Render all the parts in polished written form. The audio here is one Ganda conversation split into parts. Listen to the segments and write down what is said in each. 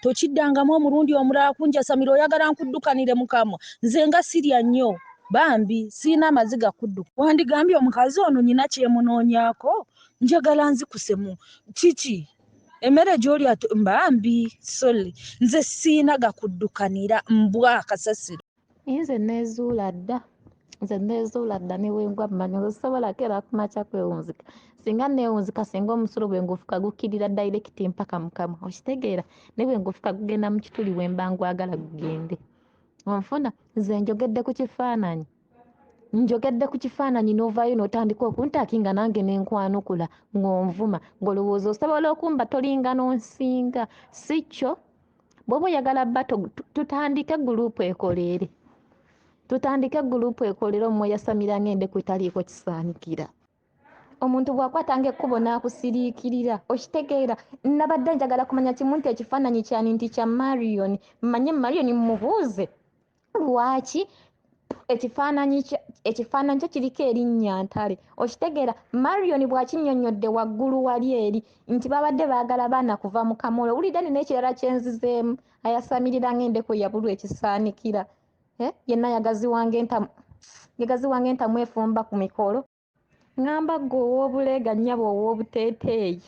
tokiddangamu omulundi omulala kunjasamira oyagala nkuddukanire mukama nze nga sirya nnyo bambi siina amaziga kudduka wandigambye omukazi ono nyina kyemunoonyaako njagala nzikusemu kiki emmere gy'olya bambi sorry nze siina gakuddukanira mbwa akasasiro nze nezuula dda ne wengwa mmanyi osobola kera kumaca kwewunzika singa newunzika singa omusulo bwe ngufuka gukkirira direct mpaka mukamwa okitegeera ne bwe ngufuka gugenda mu kituli bwe mba ngwagala gugende onfuna nze njogedde ku kifaananyi n'ovaayo n'otandika okuntakinga nange nenkwanukula ng'onvuma ng'olowooza osobola okumba tolinga n'onsinga si kyo bw'oba oyagala bba tutandike gurupu ekolere omwe yasamira ng'ende kwetaliiko kisaanikira omuntu bw'akwatanga ekkubo n'akusiriikirira okitegeera nabadde njagala kumanya kimu nti ekifaananyi kyani nti kya Marion mmanye Marion mmubuuze lwaki ekifaananyi kyo kiriko erinnya Ntale okitegeera Marion bw'akinnyonnyodde waggulu wali eri nti babadde baagala baana kuva mu Kamolo owulidde nina ekirala kyenzizeemu ayasamirira ng'endeku yabulwa ekisaanikira yenna yagaziwange entamu efumba ku mikolo ngamba gwe ow'obuleega nnyabo ow'obuteeteeyi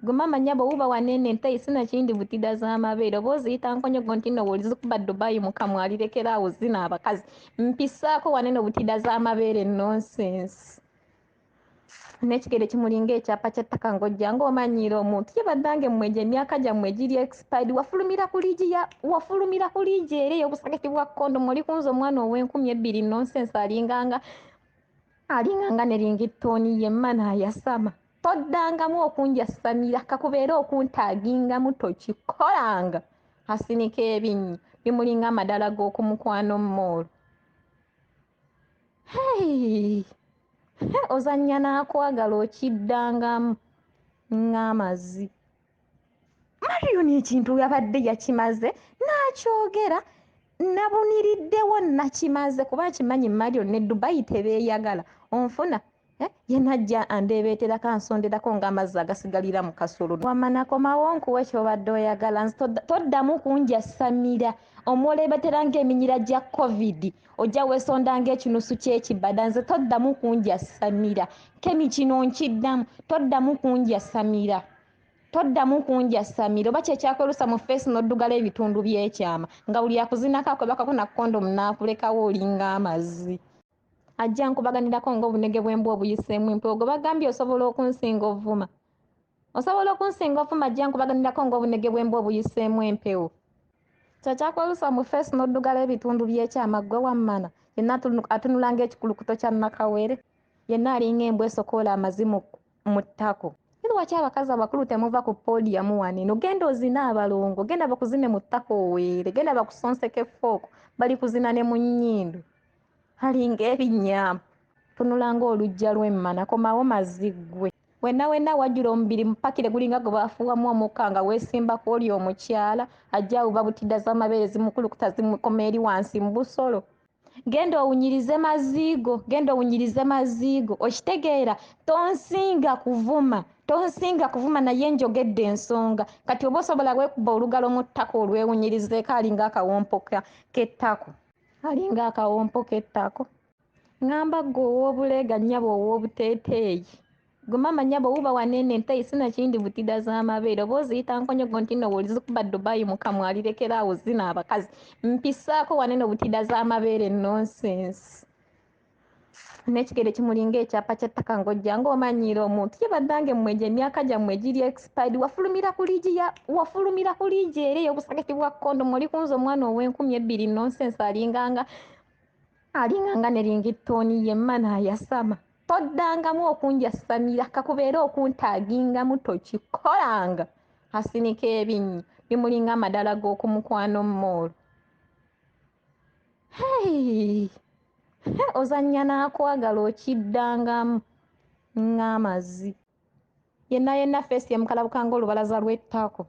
gwe mama nnyabo wuba wanene enteyi sinakindi butida z'amabeere oba oziyita nkonyogo nti nno wolizikuba Dubai mukamwa alirekera awo zina abakazi mpisaako wanene obutida z'amabeere nonsense n'ekigere kimulinga ekyapa ky'ettaka ng'ojja ng'omanyiira omuntu ye baddange mmwe gye emyaka gyammwe egiri expired wafulumira ku liigi era ey'obusaketi bwa kondomu oli kunza omwana ow'enkumi 2 nonsense alinganga ne ringitooni yemma n'ayasama toddangamu okunjasamira kakubeera okuntaagingamu tokikolanga asinika ebinnyi bimulinga amadala g'okumukwano moolo ozannya n'akwagala okiddangamu ng'amazzi Marion ekintu yabadde yakimaze n'akyogera nabuniriddewo nakimaze kuba kimanyi Marion ne Dubai tebeeyagala onfuna yenajja andeebeetera kansonderako ng'amazzi agasigalira mu kasolo wamanakomawo nkuwe kyobadde oyagala toddamu kunjasamira omwoleebetera ng'eminyira gya covid ojja weesonda ng'ekinusu ky'ekibada nze toddamu kunjasamira kemi kino nkiddamu toddamu kunjasamira oba kyekyakwolusa mu feesi n'oddugala ebitundu by'ekyama nga buli akuzinako akwebakako na kondomu n'akulekawo olinga amazzi ajja nkubaganirako ng'obunege bw'embwa obuyiseemu empewo gwe bagambye osobola okunsinga ovuma ajja nkubaganirako ng'obunege bw'embwa obuyiseemu empewo kyekyakwolusa mu feesi n'oddugala ebitundu by'ekyama ggwe wammana yenna atunula ng'ekikulukuto kya Nakawere yenna alinga embwa esokoola amazi mu ttako lwaki abakazi abakulu temuva ku podiyamu waneno genda ozina abalongo genda bakuzine mu ttako oweere genda bakusonseko effooko bali kuzina ne mu nnyindo alinga ebinnyaamu tunulanga olujja lw'emmana komawo mazzi ggwe wenna wajjula omubiri mupakire gulinga gwe baafuuwamu omukka nga weesimbako oli omukyala ajja awuba butidda z'amabeere zimukulukuta zimukoma eri wansi mu busolo genda owunyirize maziigo okitegeera tonsinga kuvuma naye njogedde ensonga kati oba osobola wekuba olugalo mu ttako olwewunyirizeeko alinga akawompo k'ettako ngamba gwe ow'obuleega nnyabo ow'obuteeteeyi gwe mama nnyabo wuba wanene enteyi sinakindi butida z'amabeere oba oziyita nkonyogo nti nno wolizikuba Dubai mukamwa alirekera awo zina abakazi mpisaako wanene obutida z'amabeere nonsense n'ekigere kimulinga ekyapa ky'ettaka ng'ojja ng'omanyiira omuntu ye baddange mmwe gye emyaka gyammwe egiri expired wafulumira ku liigi era ey'obusaketi bwa kondomu oli kunza omwana ow'enkumi 2 nonsense alinganga ne ringitooni yemma n'ayasama toddangamu okunjasamira kakubeera okuntaagingamu tokikolanga asinika ebinnyi bimulinga amadala g'okumukwano moolo ozannya n'akwagala okiddangamu ng'amazzi yenna feesi emukalabukanga olubalaza lw'ettako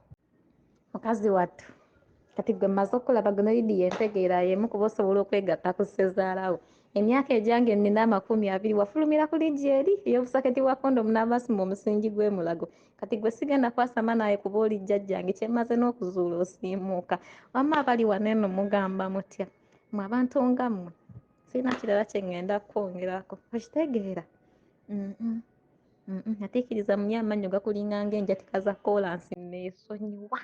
mukazi wattu kati gwe mmaze okulaba guno lidi yentegeera yemu kuba osobola okwegatta ku ssezaalawo emyaka egyange nnina 20 wafulumira ku liigi eri ey'obusaketi bwa kondomu n'abasima omusingi gw'emulago kati gwe sigenda kwasama naye kuba oli jjajjange kyemaze n'okuzuula osiimuuka wamma abali wano eno mugamba mutya mwe abantu nga mmwe sirina kirala kye ŋŋenda kwongerako okitegeera atiikiriza muli amannyo gakulinga ng'enjatika za koolansi neesonyiwa